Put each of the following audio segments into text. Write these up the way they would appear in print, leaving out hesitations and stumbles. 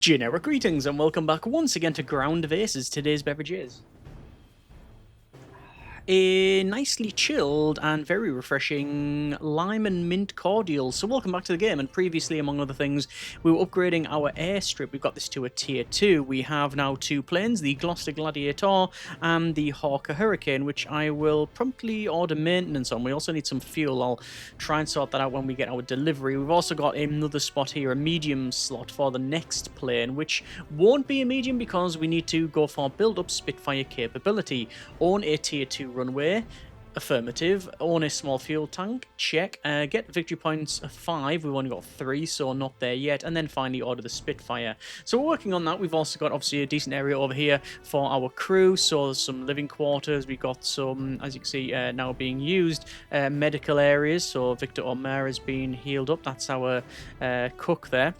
Generic greetings and welcome back once again to Ground of Aces. Today's beverage is a nicely chilled and very refreshing lime and mint cordial. So welcome back to the game, and previously, among other things, we were upgrading our airstrip. We've got this to a tier 2. We have now 2 planes, the Gloucester Gladiator and the Hawker Hurricane, which I will promptly order maintenance on. We also need some fuel. I'll try and sort that out when we get our delivery. We've also got another spot here, a medium slot for the next plane, which won't be a medium because we need to go for build-up Spitfire capability. Own a tier 2 runway. Affirmative. Own a small fuel tank. Check. Get victory points 5. We've only got 3, so not there yet. And then finally order the Spitfire. So we're working on that. We've also got obviously a decent area over here for our crew. So there's some living quarters. We've got some, as you can see, now being used. Medical areas. So Victor Omer has been healed up. That's our cook there.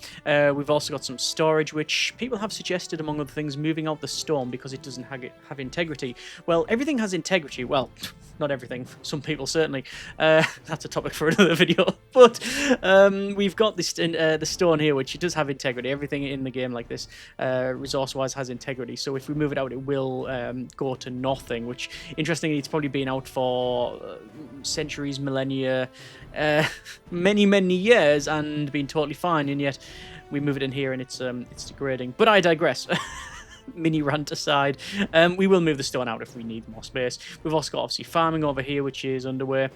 We've also got some storage, which people have suggested, among other things, moving out the storm because it doesn't have integrity. Well, everything has integrity. Well, not everything. Some people certainly. That's a topic for another video. But we've got this the stone here, which does have integrity. Everything in the game like this, resource-wise, has integrity. So if we move it out, it will go to nothing. Which, interestingly, it's probably been out for centuries, millennia, many years, and been totally fine. And yet, we move it in here, and it's degrading. But I digress. Mini rant aside, we will move the stone out if we need more space. We've also got obviously farming over here, which is underway.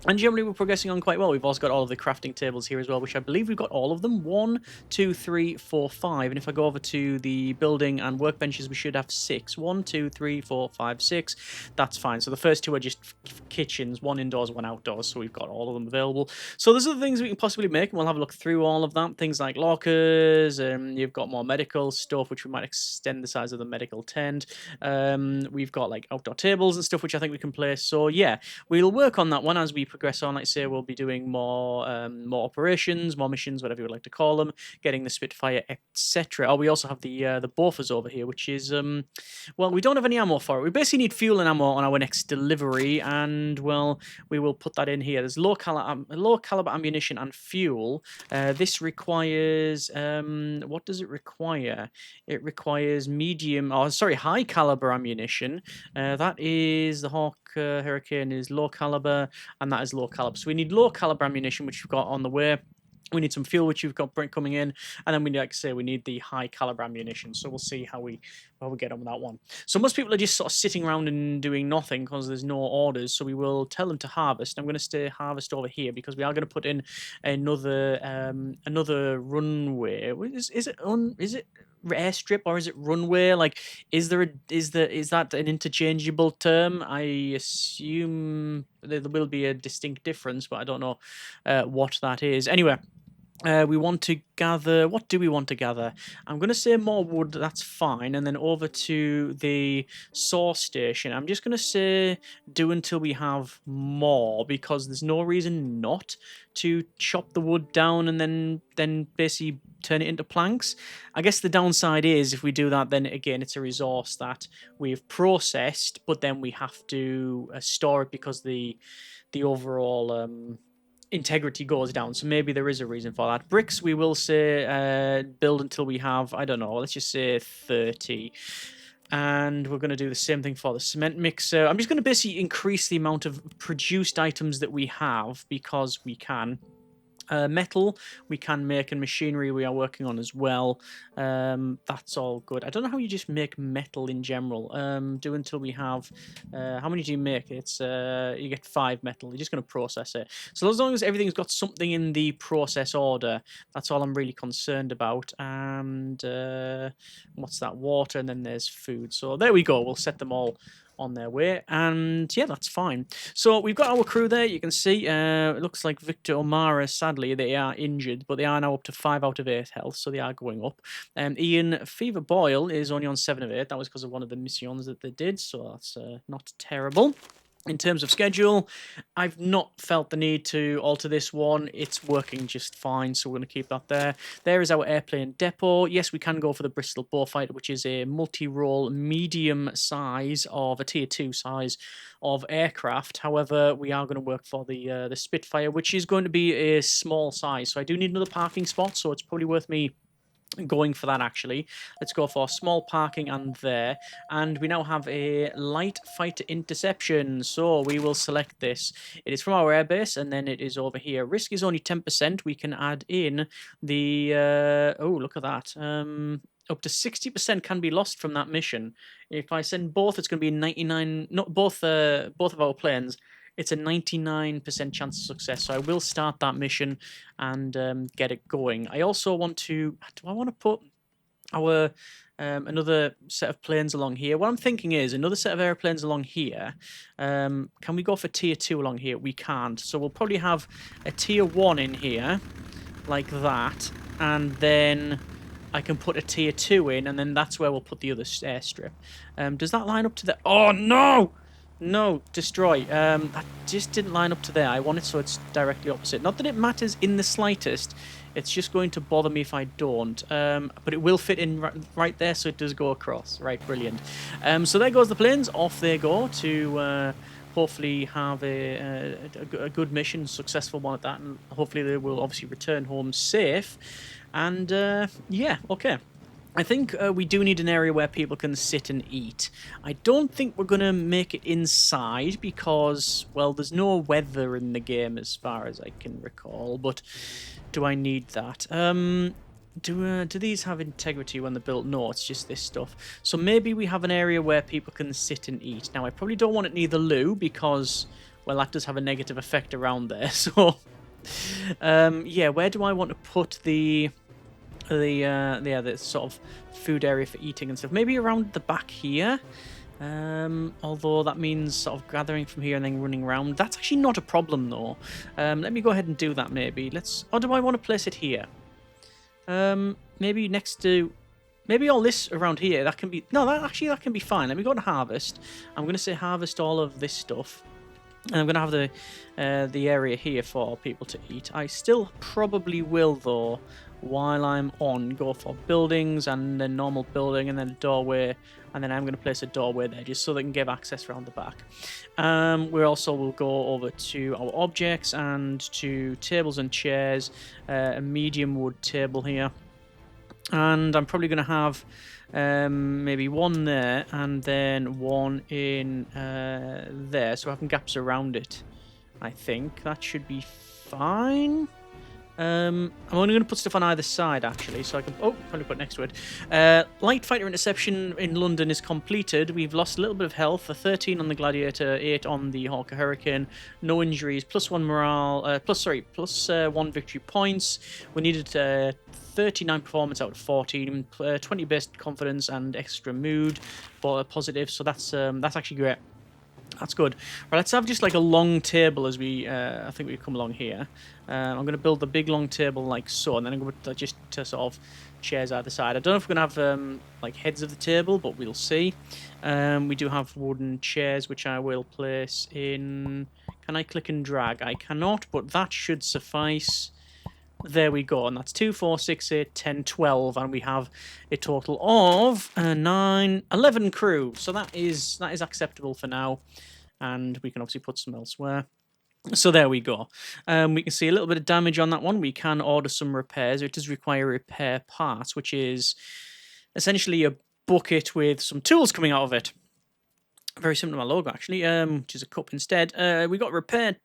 And generally, we're progressing on quite well. We've also got all of the crafting tables here as well, which I believe we've got all of them. 1, 2, 3, 4, 5. And if I go over to the building and workbenches, we should have 6. 1, 2, 3, 4, 5, 6. That's fine. So the first 2 are just kitchens, 1 indoors, 1 outdoors. So we've got all of them available. So there's other things we can possibly make, and we'll have a look through all of that. Things like lockers, you've got more medical stuff, which we might extend the size of the medical tent. We've got like outdoor tables and stuff, which I think we can place. So yeah, we'll work on that one as we progress on. Like I say, we'll be doing more operations, more missions, whatever you would like to call them, getting the Spitfire, etc. Oh, we also have the Bofors over here, which is well, we don't have any ammo for it. We basically need fuel and ammo on our next delivery, and well, we will put that in here. There's low caliber ammunition and fuel. This requires what does it require? It requires high caliber ammunition. That is the Hawk Hurricane is low caliber, and that is low caliber. So we need low caliber ammunition, which we've got on the way. We need some fuel, which we've got coming in, and then we, like I say, we need the high caliber ammunition. So we'll see how we get on with that one. So most people are just sort of sitting around and doing nothing because there's no orders. So we will tell them to harvest. I'm going to stay harvest over here because we are going to put in another runway. Is it airstrip or is it runway? Like, is that an interchangeable term? I assume there will be a distinct difference, but I don't know what that is. Anyway. We want to gather. What do we want to gather? I'm going to say more wood. That's fine. And then over to the saw station. I'm just going to say do until we have more, because there's no reason not to chop the wood down and then basically turn it into planks. I guess the downside is if we do that, then again it's a resource that we've processed, but then we have to store it because the overall integrity goes down. So maybe there is a reason for that. Bricks, we will say build until we have, I don't know, let's just say 30. And we're going to do the same thing for the cement mixer. I'm just going to basically increase the amount of produced items that we have because we can. Metal we can make, and machinery we are working on as well. That's all good. I don't know how you just make metal in general. Do until we have how many do you make? It's you get 5 metal. You're just going to process it. So as long as everything's got something in the process order, that's all I'm really concerned about. And what's that? Water, and then there's food. So there we go. We'll set them all on their way, and yeah, that's fine. So we've got our crew there. You can see it looks like Victor O'Mara, sadly they are injured, but they are now up to 5 out of 8 health, so they are going up. Ian Fever Boyle is only on 7 of 8. That was because of one of the missions that they did, so that's not terrible. In terms of schedule, I've not felt the need to alter this one. It's working just fine, so we're going to keep that there. There is our airplane depot. Yes, we can go for the Bristol Beaufighter, which is a multi-role medium size of a tier 2 size of aircraft. However, we are going to work for the Spitfire, which is going to be a small size. So I do need another parking spot, so it's probably worth me going for that actually. Let's go for small parking and there. And we now have a light fighter interception. So we will select this. It is from our airbase and then it is over here. Risk is only 10%. We can add in the... oh, look at that. Up to 60% can be lost from that mission. If I send both, it's going to be 99... Not both of our planes. It's a 99% chance of success. So I will start that mission and get it going. I also want to... Do I want to put our another set of planes along here? What I'm thinking is another set of airplanes along here. Can we go for tier 2 along here? We can't. So we'll probably have a tier 1 in here, like that. And then I can put a tier 2 in, and then that's where we'll put the other airstrip. Does that line up to the... Oh, no! No, destroy. That just didn't line up to there. I want it so it's directly opposite. Not that it matters in the slightest. It's just going to bother me if I don't. But it will fit in right there, so it does go across. Right, brilliant. So there goes the planes. Off they go to hopefully have a good mission, successful one at that. And hopefully they will obviously return home safe. And yeah, okay. I think we do need an area where people can sit and eat. I don't think we're going to make it inside because, well, there's no weather in the game as far as I can recall, but do I need that? Do these have integrity when they're built? No, it's just this stuff. So maybe we have an area where people can sit and eat. Now, I probably don't want it near the loo because, well, that does have a negative effect around there. So, yeah, where do I want to put the sort of food area for eating and stuff? Maybe around the back here. Although that means sort of gathering from here and then running around. That's actually not a problem though. Let me go ahead and do that maybe. Or do I want to place it here? Maybe next to... Maybe all this around here, that can be... No, that can be fine. Let me go to harvest. I'm going to say harvest all of this stuff. And I'm going to have the area here for people to eat. I still probably will though, while I'm on, go for buildings and then normal building and then a doorway, and then I'm going to place a doorway there just so they can give access around the back. We also will go over to our objects and to tables and chairs, a medium wood table here, and I'm probably going to have maybe one there and then one in there, so having gaps around it. I think that should be fine. I'm only going to put stuff on either side, actually, so I can... Oh, probably put next to it. Light fighter interception in London is completed. We've lost a little bit of health, a 13 on the Gladiator, 8 on the Hawker Hurricane, no injuries, +1 morale, +1 victory points. We needed 39 performance out of 14, 20 best confidence and extra mood for positive, so that's actually great. That's good. Right, let's have just like a long table as we, I think we come along here. I'm going to build the big long table like so, and then I'm going to just sort of chairs either side. I don't know if we're going to have like heads of the table, but we'll see. We do have wooden chairs, which I will place in... Can I click and drag? I cannot, but that should suffice. There we go, and that's 2, 4, 6, 8, 10, 12, and we have a total of 9, 11 crew. So that is acceptable for now, and we can obviously put some elsewhere. So there we go. We can see a little bit of damage on that one. We can order some repairs. It does require repair parts, which is essentially a bucket with some tools coming out of it. Very similar to my logo, actually, which is a cup instead. We got repair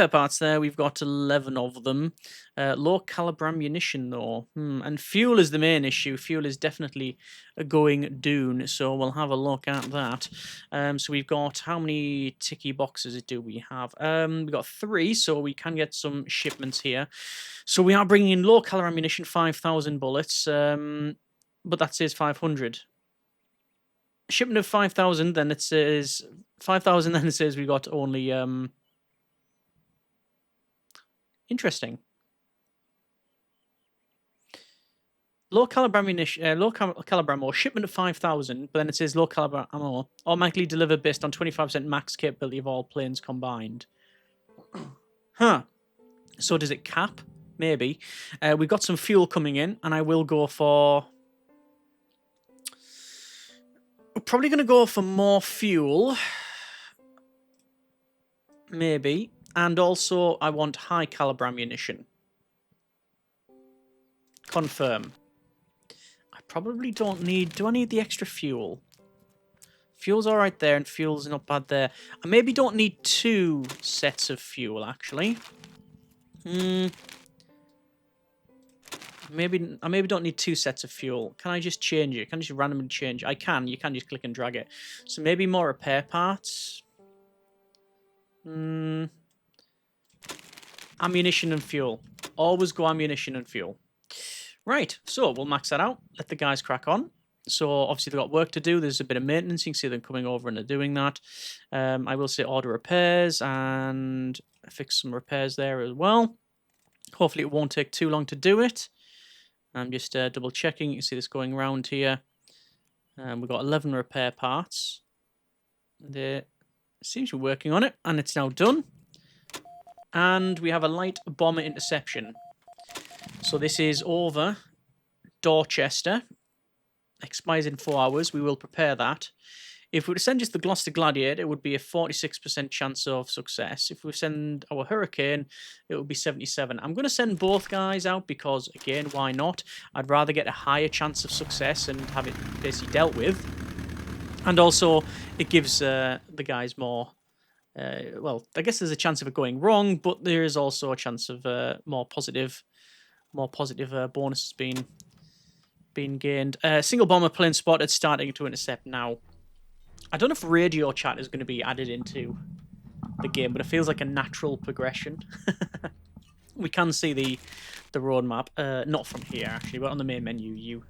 parts there. We've got 11 of them. Low caliber ammunition, though. And fuel is the main issue. Fuel is definitely going down, so we'll have a look at that. So we've got... How many ticky boxes do we have? We've got 3, so we can get some shipments here. So we are bringing in low caliber ammunition, 5,000 bullets, but that says 500. Shipment of 5,000, then it says 5,000, then it says we got only interesting. Low caliber ammunition, low caliber ammo, shipment of 5,000, but then it says low caliber ammo automatically delivered based on 25% max capability of all planes combined. Huh. So does it cap? Maybe. We've got some fuel coming in, and I will go for... We're probably going to go for more fuel. Maybe. And also, I want high caliber ammunition. Confirm. probably don't need... Do I need the extra fuel? Fuel's all right there, and fuel's not bad there. I maybe don't need 2 sets of fuel, actually. Maybe I maybe don't need 2 sets of fuel. Can I just change it? Can I just randomly change it? I can. You can just click and drag it. So maybe more repair parts. Ammunition and fuel. Always go ammunition and fuel. Right, so we'll max that out. Let the guys crack on. So obviously they've got work to do. There's a bit of maintenance. You can see them coming over and they're doing that. I will say order repairs and fix some repairs there as well. Hopefully it won't take too long to do it. I'm just double checking. You can see this going around here. We've got 11 repair parts. They seems to be working on it, and it's now done. And we have a light bomber interception. So this is over Dorchester. Expires in 4 hours. We will prepare that. If we were to send just the Gloucester Gladiator, it would be a 46% chance of success. If we send our Hurricane, it would be 77. I'm going to send both guys out because, again, why not? I'd rather get a higher chance of success and have it basically dealt with. And also, it gives the guys more... well, I guess there's a chance of it going wrong, but there is also a chance of more positive bonuses being gained. Single bomber plane spotted, starting to intercept now. I don't know if radio chat is going to be added into the game, but it feels like a natural progression. We can see the roadmap, not from here actually, but on the main menu you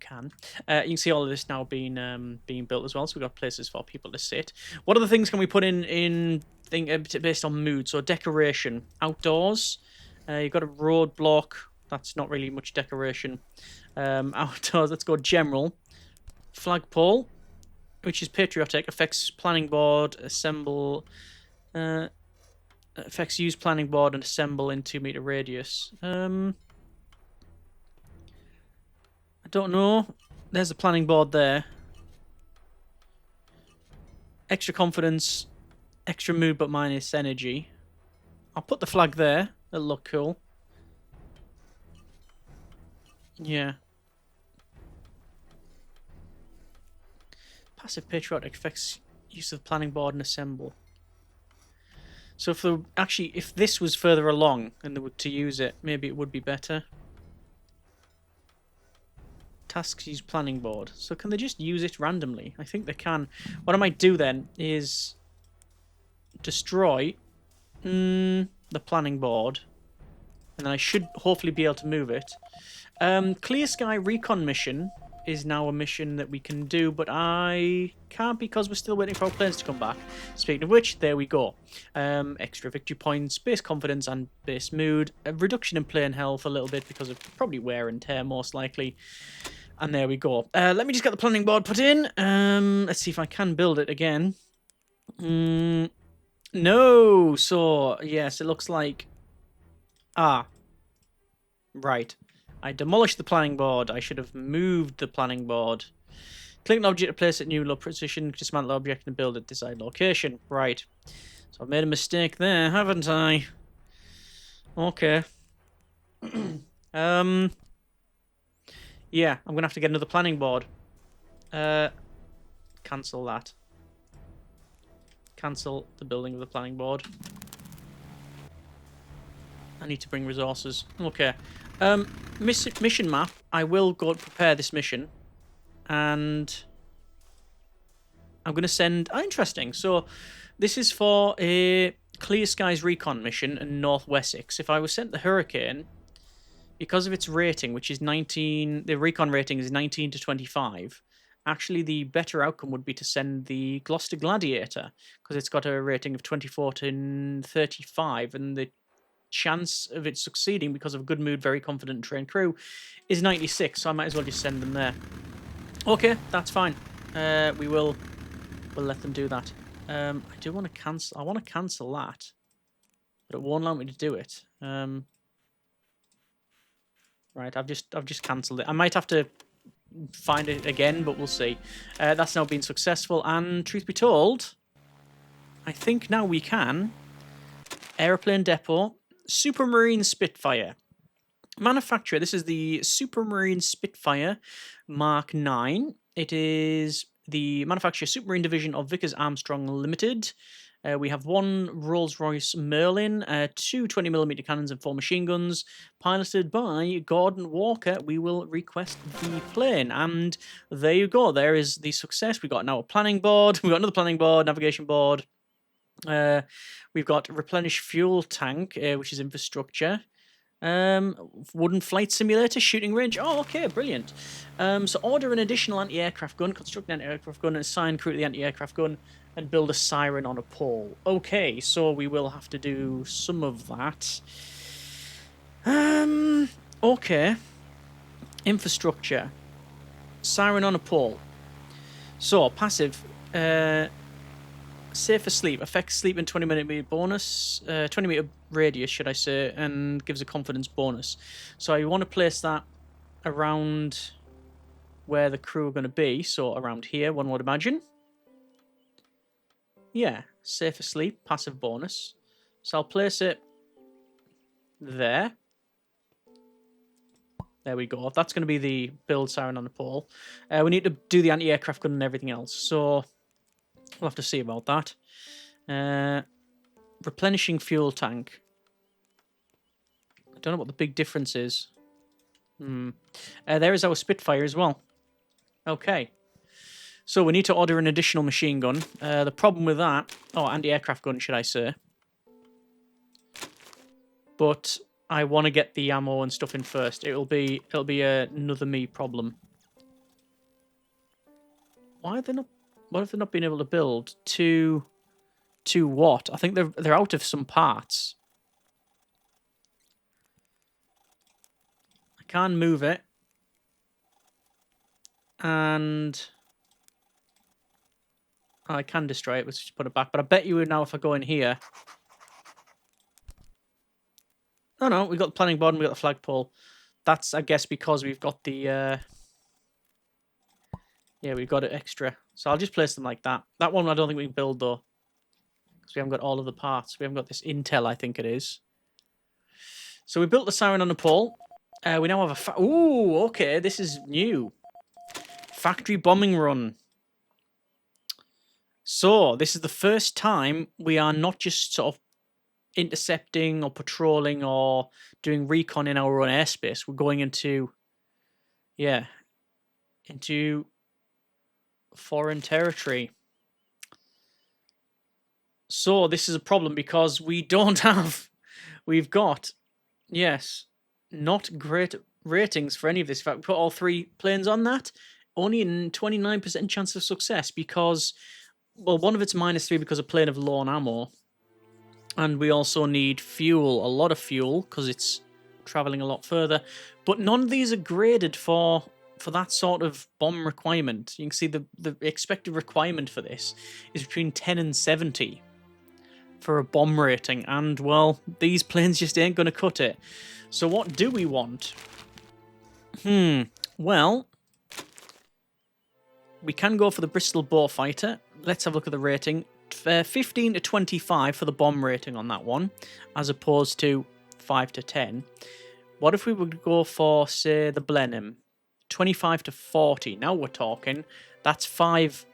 can. You can see all of this now being built as well. So we've got places for people to sit. What other things can we put in based on mood? So decoration, outdoors. You've got a roadblock. That's not really much decoration. Outdoors, let's go general. Flagpole, which is patriotic, affects planning board, assemble, affects use planning board and assemble in 2 meter radius. I don't know. There's the planning board there. Extra confidence, extra mood but minus energy. I'll put the flag there. It'll look cool. Yeah. Passive patriotic affects use of planning board and assemble. So if this was further along and they were to use it, maybe it would be better. Tasks use planning board. So can they just use it randomly? I think they can. What I might do then is destroy the planning board, and then I should hopefully be able to move it. Clear Sky Recon mission is now a mission that we can do, but I can't because we're still waiting for our planes to come back. Speaking of which, there we go. Extra victory points, base confidence and base mood, a reduction in plane health a little bit because of probably wear and tear most likely. And there we go. Let me just get the planning board put in. Let's see if I can build it again. No! So, yes, it looks like... Ah. Right. I demolished the planning board. I should have moved the planning board. Click an object to place it in new low position. Dismantle the object and build at desired location. Right. So I've made a mistake there, haven't I? Okay. Yeah, I'm going to have to get another planning board. Cancel that. Cancel the building of the planning board. I need to bring resources. Okay. Mission map. I will go prepare this mission. And I'm going to send... Oh, interesting. So this is for a Clear Skies Recon mission in North Wessex. If I was sent the Hurricane... Because of its rating, which is 19... The recon rating is 19 to 25. Actually, the better outcome would be to send the Gloucester Gladiator, because it's got a rating of 24 to 35, and the chance of it succeeding because of good mood, very confident trained crew is 96, so I might as well just send them there. Okay, that's fine. We'll let them do that. I do want to cancel... I want to cancel that, but it won't allow me to do it. Right, I've just cancelled it. I might have to find it again, but we'll see. That's now been successful, and truth be told, I think now we can. Aeroplane depot, Supermarine Spitfire. Manufacturer. This is the Supermarine Spitfire Mark 9. It is the manufacturer Supermarine division of Vickers Armstrong Limited. We have one Rolls-Royce Merlin, two 20mm cannons and 4 machine guns, piloted by Gordon Walker. We will request the plane, and there you go. There is the success. We've got now a planning board. We've got another planning board, navigation board. We've got replenish fuel tank, which is infrastructure. Wooden flight simulator, shooting range. Oh, okay, brilliant. So order an additional anti-aircraft gun, construct an anti-aircraft gun, and assign crew to the anti-aircraft gun, and build a siren on a pole. Okay, so we will have to do some of that. Okay. Infrastructure. Siren on a pole. So, passive. Safer sleep. Affects sleep in 20-minute bonus. 20-meter radius, should I say, and gives a confidence bonus. So I want to place that around where the crew are going to be. So around here, one would imagine. Yeah, safer sleep, passive bonus. So I'll place it there. There we go. That's going to be the build siren on the pole. We need to do the anti-aircraft gun and everything else. So we'll have to see about that. Replenishing fuel tank. I don't know what the big difference is. There is our Spitfire as well. Okay. So we need to order an additional machine gun. The problem with that... Oh, anti-aircraft gun, should I say. But I want to get the ammo and stuff in first. It'll be another me problem. Why are they not... What have they not been able to build? To what? I think they're out of some parts. I can't move it. And I can destroy it. Let's just put it back. But I bet you now if I go in here... Oh no, we've got the planning board and we've got the flagpole. That's, I guess, because we've got the... Yeah, we've got it extra. So I'll just place them like that. That one I don't think we can build, though. Because we haven't got all of the parts. We haven't got this intel, I think it is. So we built the siren on the pole. We now have a... Ooh, okay, this is new. Factory bombing run. So, this is the first time we are not just sort of intercepting or patrolling or doing recon in our own airspace. We're going into... Yeah. Into foreign territory. So, this is a problem because we don't have... We've got... Yes. Not great ratings for any of this. In fact, we put all 3 planes on that. Only a 29% chance of success because... Well, one of it's -3 because a plane of low on ammo. And we also need fuel, a lot of fuel, because it's travelling a lot further. But none of these are graded for that sort of bomb requirement. You can see the expected requirement for this is between 10 and 70 for a bomb rating. And, well, these planes just ain't going to cut it. So what do we want? Well, we can go for the Bristol Beaufighter. Let's have a look at the rating. 15 to 25 for the bomb rating on that one, as opposed to 5 to 10. What if we would go for, say, the Blenheim? 25 to 40. Now we're talking. That's 5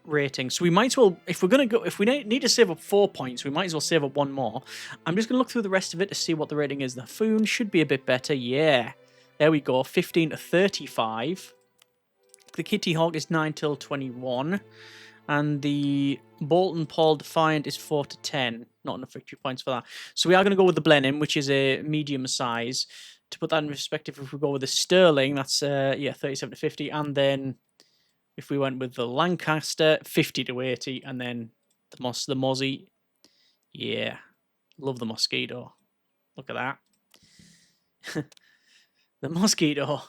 ratings. So we might as well, if we're going to go, if we need to save up 4 points, we might as well save up 1 more. I'm just going to look through the rest of it to see what the rating is. The Foon should be a bit better. Yeah. There we go. 15 to 35. The Kitty Hawk is 9 till 21. And the Bolton Paul Defiant is 4 to 10. Not enough victory points for that. So we are going to go with the Blenheim, which is a medium size. To put that in perspective, if we go with the Sterling, that's 37 to 50. And then if we went with the Lancaster, 50 to 80. And then the Mozzie. Yeah. Love the Mosquito. Look at that. The Mosquito.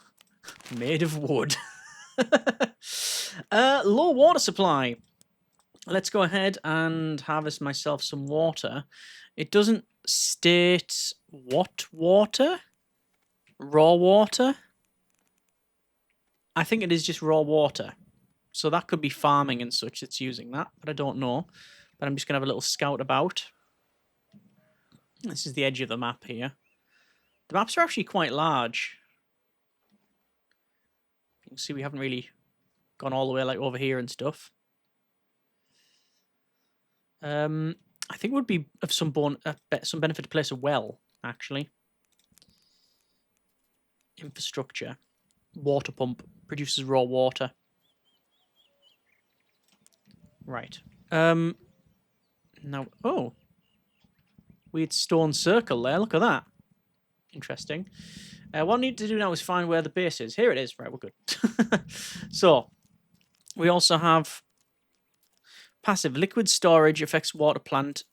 Made of wood. Low water supply. Let's go ahead and harvest myself some water. It doesn't state what water? Raw water? I think it is just raw water. So that could be farming and such that's using that, but I don't know. But I'm just going to have a little scout about. This is the edge of the map here. The maps are actually quite large. You can see we haven't really gone all the way like over here and stuff. I think it would be of some benefit to place a well, actually. Infrastructure. Water pump. Produces raw water. Right. Now, oh. Weird stone circle there. Look at that. Interesting. What I need to do now is find where the base is. Here it is. Right, we're good. So, we also have passive liquid storage affects water plant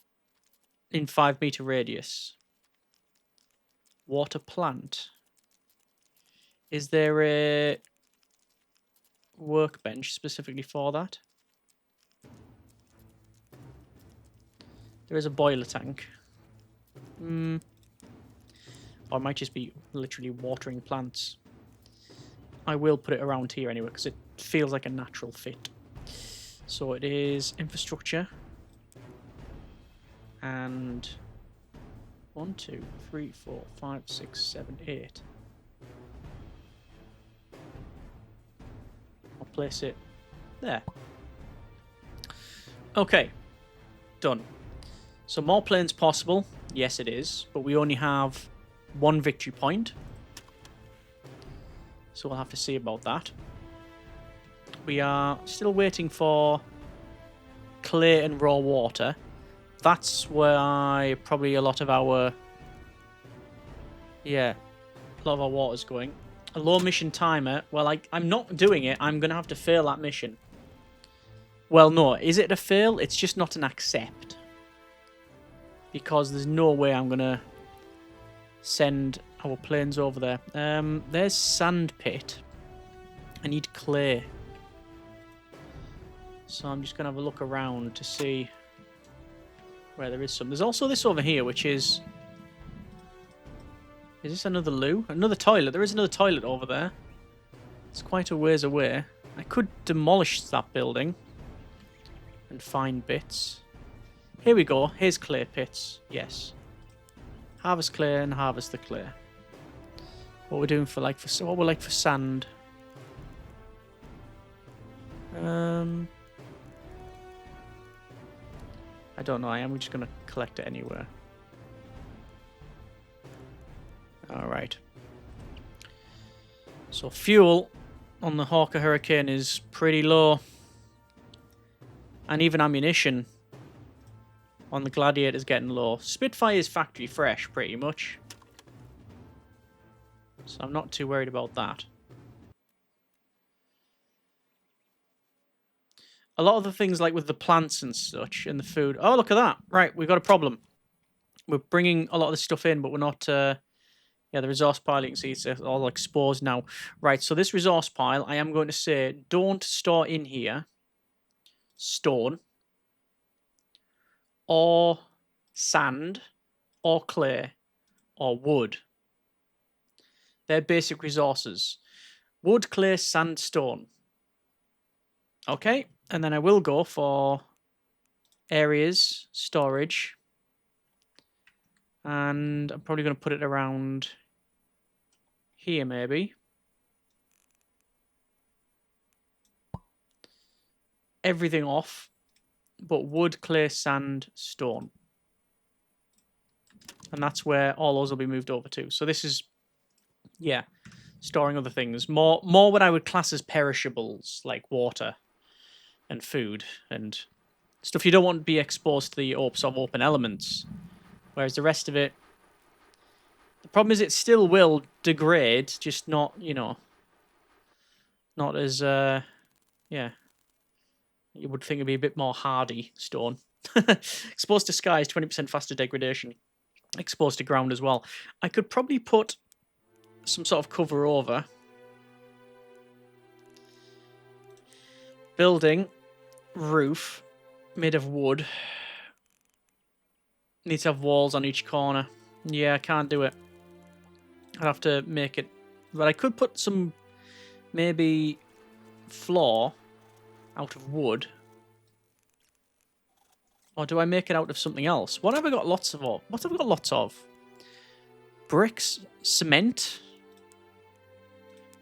in 5-meter radius. Water plant. Is there a workbench specifically for that? There is a boiler tank. Or it might just be literally watering plants. I will put it around here anyway, because it feels like a natural fit. So it is infrastructure. And 1, 2, 3, 4, 5, 6, 7, 8. I'll place it there. Okay. Done. So more planes possible. Yes, it is. But we only have 1 victory point. So we'll have to see about that. We are still waiting for clay and raw water. That's where probably a lot of our... Yeah, a lot of our water's going. A low mission timer. Well, I'm not doing it. I'm going to have to fail that mission. Well, no. Is it a fail? It's just not an accept. Because there's no way I'm going to send our planes over there. There's sand pit. I need clay. So I'm just going to have a look around to see where there is some. There's also this over here, which is... Is this another loo? Another toilet. There is another toilet over there. It's quite a ways away. I could demolish that building and find bits. Here we go. Here's clay pits. Yes. Harvest clay and harvest the clay. What we're doing for what we're like for sand. I don't know. I am just going to collect it anywhere. Alright. So fuel on the Hawker Hurricane is pretty low. And even ammunition on the Gladiator is getting low. Spitfire is factory fresh, pretty much. So I'm not too worried about that. A lot of the things like with the plants and such and the food. Oh, look at that. Right, we've got a problem. We're bringing a lot of this stuff in, but we're not... Yeah, the resource pile, you can see it's all exposed now. Right, so this resource pile, I am going to say, don't store in here stone or sand or clay or wood. They're basic resources. Wood, clay, sand, stone. Okay, and then I will go for areas, storage. And I'm probably going to put it around... here, maybe. Everything off, but wood, clay, sand, stone. And that's where all those will be moved over to. So this is, yeah, storing other things. More what I would class as perishables, like water and food and stuff you don't want to be exposed to the sort of open elements. Whereas the rest of it, the problem is it still will degrade, just not, you know, not as, yeah. You would think it'd be a bit more hardy stone. Exposed to sky is 20% faster degradation. Exposed to ground as well. I could probably put some sort of cover over. Building, roof, made of wood. Need to have walls on each corner. Yeah, I can't do it. I'd have to make it... But I could put some, maybe, floor out of wood. Or do I make it out of something else? What have I got lots of? What have I got lots of? bricks, cement,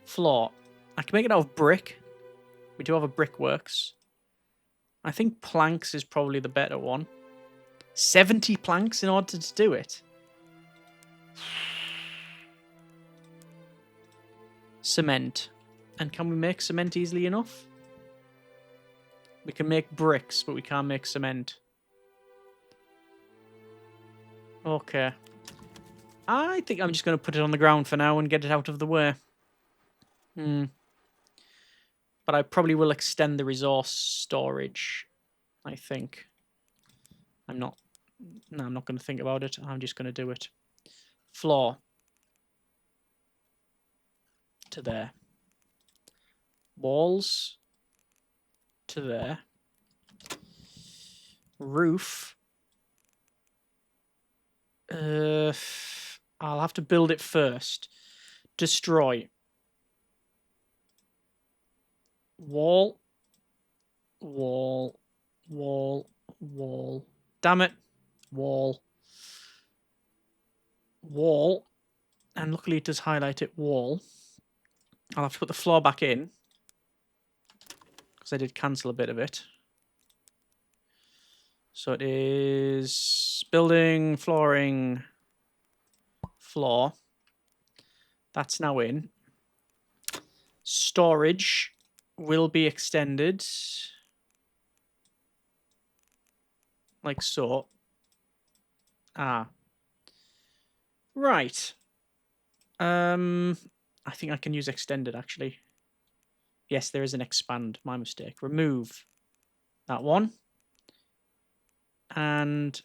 floor. I can make it out of brick. We do have a brickworks. I think planks is probably the better one. 70 planks in order to do it. Cement. And can we make cement easily enough? We can make bricks, but we can't make cement. Okay. I think I'm just going to put it on the ground for now and get it out of the way. But I probably will extend the resource storage, I think. I'm not going to think about it. I'm just going to do it. Floor. To there. Walls. To there. Roof. I'll have to build it first. Destroy. Wall. Wall. Wall. Wall. Damn it. Wall. Wall. And luckily it does highlight it. Wall. I'll have to put the floor back in. Because I did cancel a bit of it. So it is building, flooring, floor. That's now in. Storage will be extended. Like so. Ah. Right. I think I can use extended actually. Yes, there is an expand. My mistake. Remove that one. And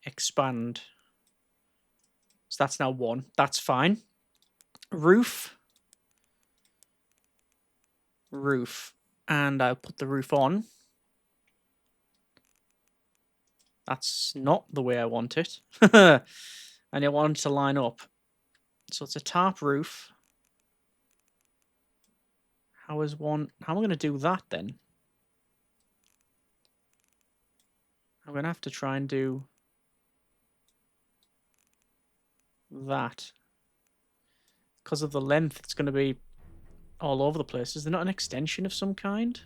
expand. So that's now one. That's fine. Roof. Roof. And I'll put the roof on. That's not the way I want it. And I want it to line up. So it's a tarp roof. How am I going to do that then? I'm going to have to try and do that. Because of the length, it's going to be all over the place. Is there not an extension of some kind?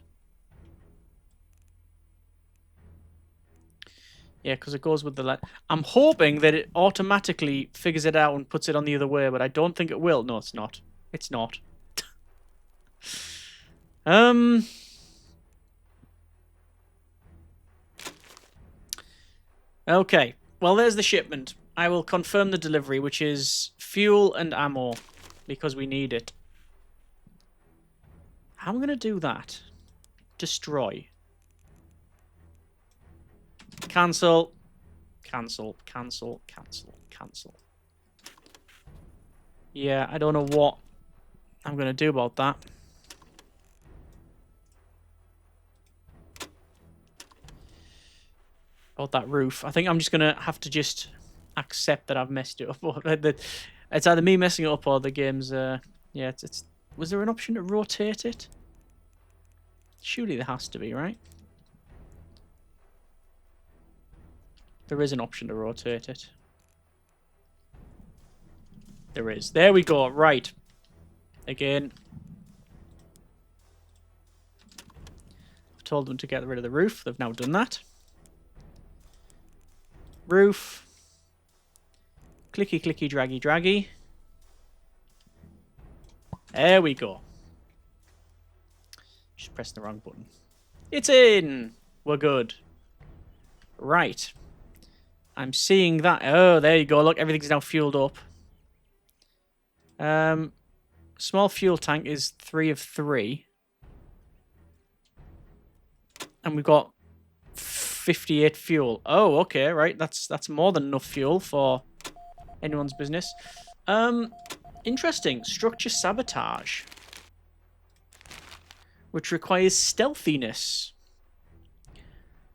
Yeah, because it goes with the length. I'm hoping that it automatically figures it out and puts it on the other way, but I don't think it will. No, it's not. It's not. Okay, well, there's the shipment. I will confirm the delivery, which is fuel and ammo, because we need it. How am I going to do that? Destroy. Cancel. Cancel, cancel, cancel, cancel. Yeah, I don't know what I'm going to do about that. About that roof. I think I'm just going to have to just accept that I've messed it up. It's either me messing it up or the game's... yeah, it's... Was there an option to rotate it? Surely there has to be, right? There is an option to rotate it. There is. There we go. Right. Again. I've told them to get rid of the roof. They've now done that. Roof. Clicky, clicky, draggy, draggy. There we go. Just pressed the wrong button. It's in! We're good. Right. I'm seeing that. Oh, there you go. Look, everything's now fueled up. Small fuel tank is 3 of 3. And we've got 58 fuel. Oh, okay, right. That's more than enough fuel for anyone's business. Interesting. Structure sabotage. Which requires stealthiness.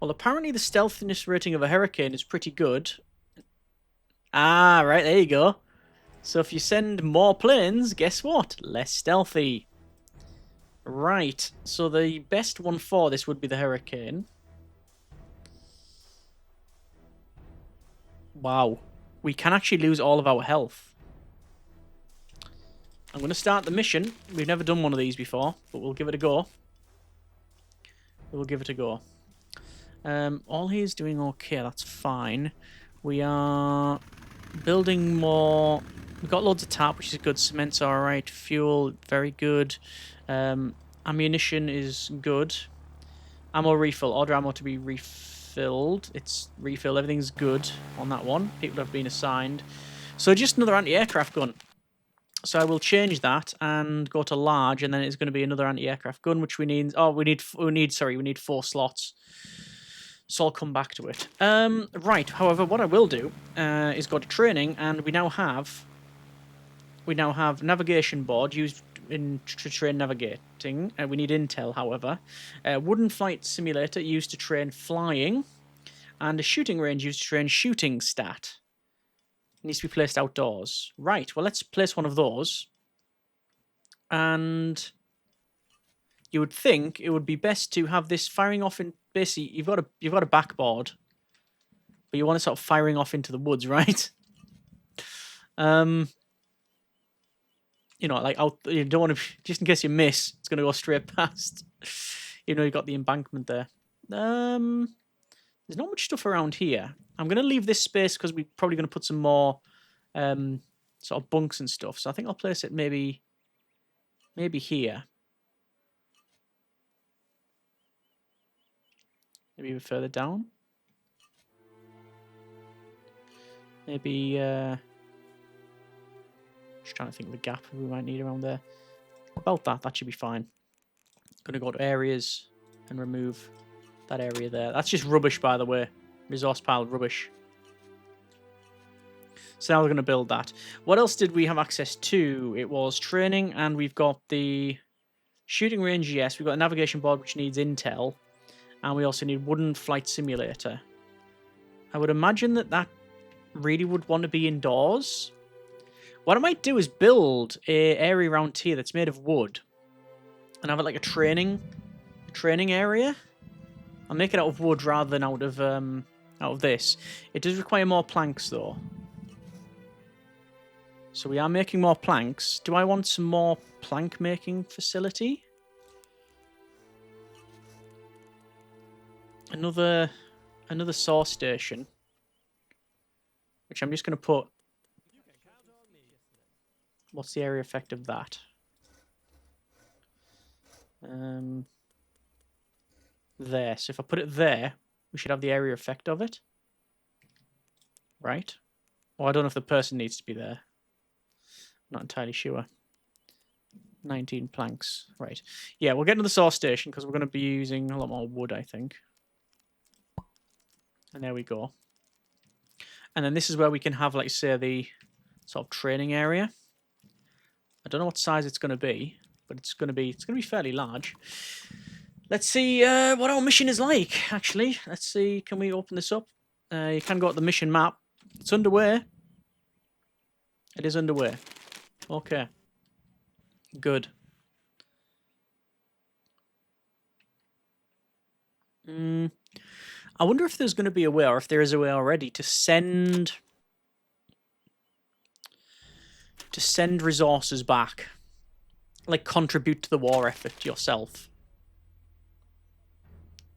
Well, apparently the stealthiness rating of a Hurricane is pretty good. Ah, right, there you go. So if you send more planes, guess what? Less stealthy. Right, so the best one for this would be the Hurricane. Wow. we can actually lose all of our health. I'm going to start the mission. We've never done one of these before, but we'll give it a go. We'll give it a go. All he is doing okay, that's fine. We are building more. We've got loads of tap, which is good. Cement's alright. Fuel, very good. Ammunition is good. Ammo refill. Order ammo to be refilled. It's refilled. Everything's good on that one. People have been assigned. So just another anti-aircraft gun. So I will change that and go to large, and then it's going to be another anti-aircraft gun, which we need. Oh, we need 4 slots. So I'll come back to it. Right. However, what I will do is go to training, and we now have navigation board used to train navigating. We need intel, however. Wooden flight simulator used to train flying, and a shooting range used to train shooting stat. Needs to be placed outdoors. Right, well, let's place one of those. And you would think it would be best to have this firing off in... Basically, you've got a backboard, but you want it sort of firing off into the woods, right? You know, like, you don't want to... Just in case you miss, it's going to go straight past. You know, you've got the embankment there. There's not much stuff around here. I'm going to leave this space because we're probably going to put some more sort of bunks and stuff. So I think I'll place it maybe here. Maybe a bit further down. Maybe... just trying to think of the gap we might need around there. About that should be fine. Going to go to areas and remove that area there. That's just rubbish, by the way. Resource pile rubbish. So now we're going to build that. What else did we have access to? It was training, and we've got the shooting range, yes. We've got a navigation board, which needs intel. And we also need wooden flight simulator. I would imagine that really would want to be indoors. What I might do is build an area around here that's made of wood. And have it like a training area. I'll make it out of wood rather than out of this. It does require more planks, though. So we are making more planks. Do I want some more plank making facility? Another saw station. Which I'm just going to put... What's the area effect of that? There. So if I put it there, we should have the area effect of it. Right? Or I don't know if the person needs to be there. Not entirely sure. 19 planks. Right. Yeah, we'll get to the saw station because we're going to be using a lot more wood, I think. And there we go. And then this is where we can have, like, say, the sort of training area. I don't know what size it's going to be, but it's going to be fairly large. Let's see what our mission is like, actually. Let's see, can we open this up? You can go to the mission map. It's underway. It is underway. Okay. Good. I wonder if there's going to be a way, or if there is a way already, to send resources back. Like, contribute to the war effort yourself.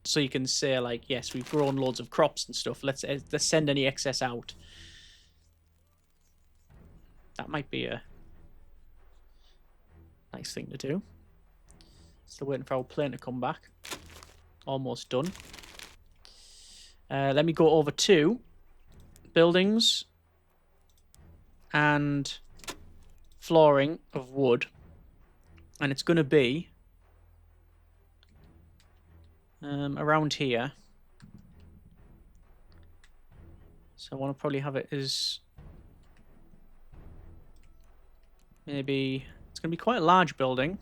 So you can say, like, yes, we've grown loads of crops and stuff. Let's send any excess out. That might be a nice thing to do. Still waiting for our plane to come back. Almost done. Let me go over to buildings and flooring of wood. And it's going to be around here. So I want to probably have it as maybe it's going to be quite a large building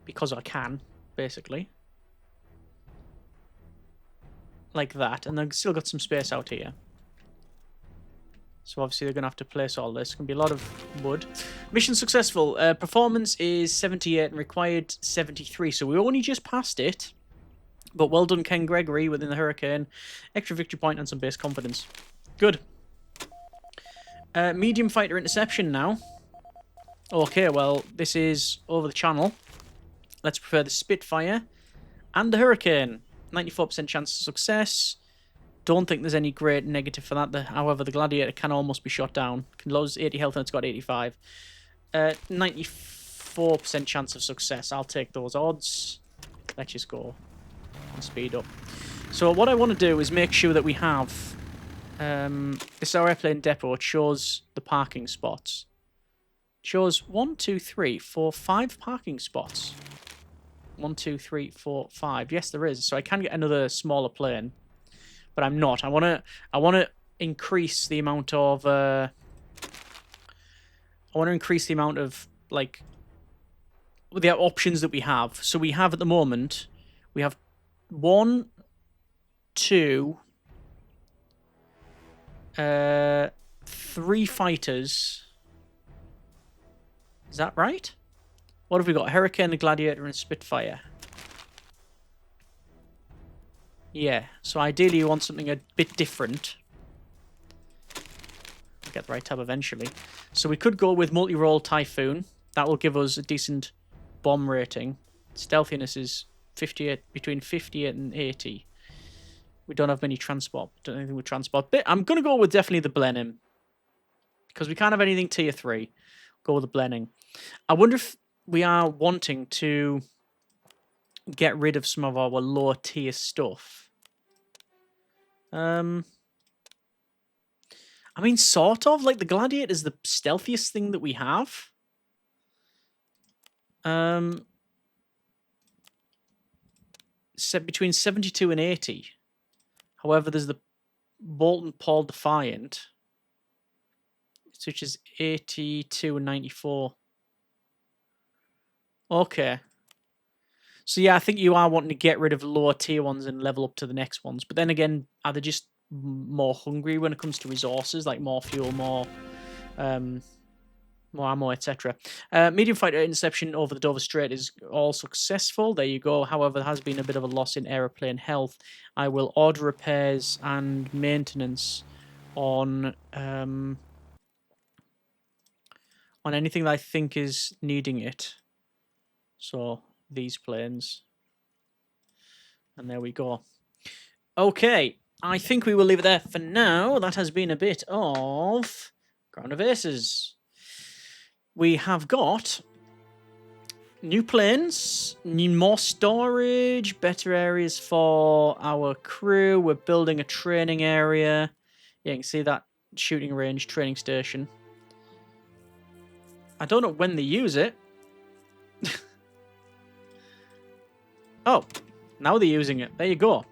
because I can, basically. Like that, and they've still got some space out here. So obviously they're going to have to place all this. It's going to be a lot of wood. Mission successful. Performance is 78 and required 73. So we only just passed it But well done, Ken Gregory, within the Hurricane. Extra victory point and some base confidence. Good. Medium fighter interception now. Okay, well, this is over the channel. Let's prefer the Spitfire and the Hurricane. 94% chance of success. Don't think there's any great negative for that. However, the Gladiator can almost be shot down. Can lose 80 health and it's got 85. 94% chance of success. I'll take those odds. Let's just go and speed up. So what I want to do is make sure that we have... this is our airplane depot. It shows the parking spots. It shows 1, 2, 3, 4, 5 parking spots. 1, 2, 3, 4, 5. Yes, there is. So I can get another smaller plane. But I'm not. I wanna increase the amount of like the options that we have. So we have at the moment, we have 1, 2, 3 fighters. Is that right? What have we got? Hurricane, a Gladiator, and a Spitfire. Yeah, so ideally you want something a bit different. I'll get the right tab eventually. So we could go with multi-role Typhoon. That will give us a decent bomb rating. Stealthiness is 58, between 58 and 80. We don't have many transport. Don't have anything with transport. But I'm going to go with definitely the Blenheim. Because we can't have anything tier 3. Go with the Blenheim. I wonder if we are wanting to get rid of some of our lower tier stuff. I mean, sort of. Like, the Gladiator is the stealthiest thing that we have. Between 72 and 80. However, there's the Bolton Paul Defiant, which is 82 and 94. Okay. So yeah, I think you are wanting to get rid of lower tier ones and level up to the next ones. But then again, are they just more hungry when it comes to resources, like more fuel, more ammo, etc. Medium fighter interception over the Dover Strait is all successful. There you go. However, there has been a bit of a loss in aeroplane health. I will order repairs and maintenance on anything that I think is needing it. So these planes. And there we go. Okay, I think we will leave it there for now. That has been a bit of Ground of Aces. We have got new planes, more storage, better areas for our crew. We're building a training area. Yeah, you can see that shooting range, training station. I don't know when they use it. Oh, now they're using it. There you go.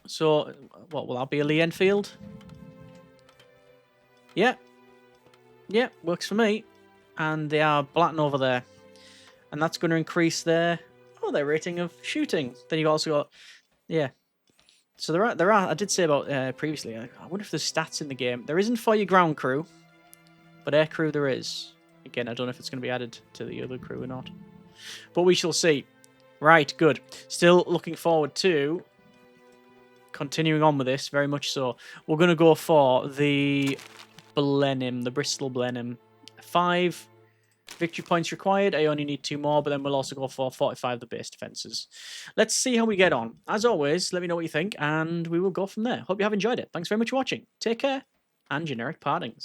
So, what will that be? A Lee Enfield? Yeah. Yeah, works for me. And they are blatting over there. And that's going to increase their rating of shooting. Then you've also got, yeah. So there are. I did say about previously. I wonder if there's stats in the game. There isn't for your ground crew, but air crew there is. Again, I don't know if it's going to be added to the other crew or not, but we shall see. Right, good. Still looking forward to continuing on with this, very much so. We're going to go for the Blenheim, the Bristol Blenheim. 5 victory points required. I only need 2 more, but then we'll also go for 45 the base defenses. Let's see how we get on. As always, let me know what you think, and we will go from there. Hope you have enjoyed it. Thanks very much for watching. Take care, and generic partings.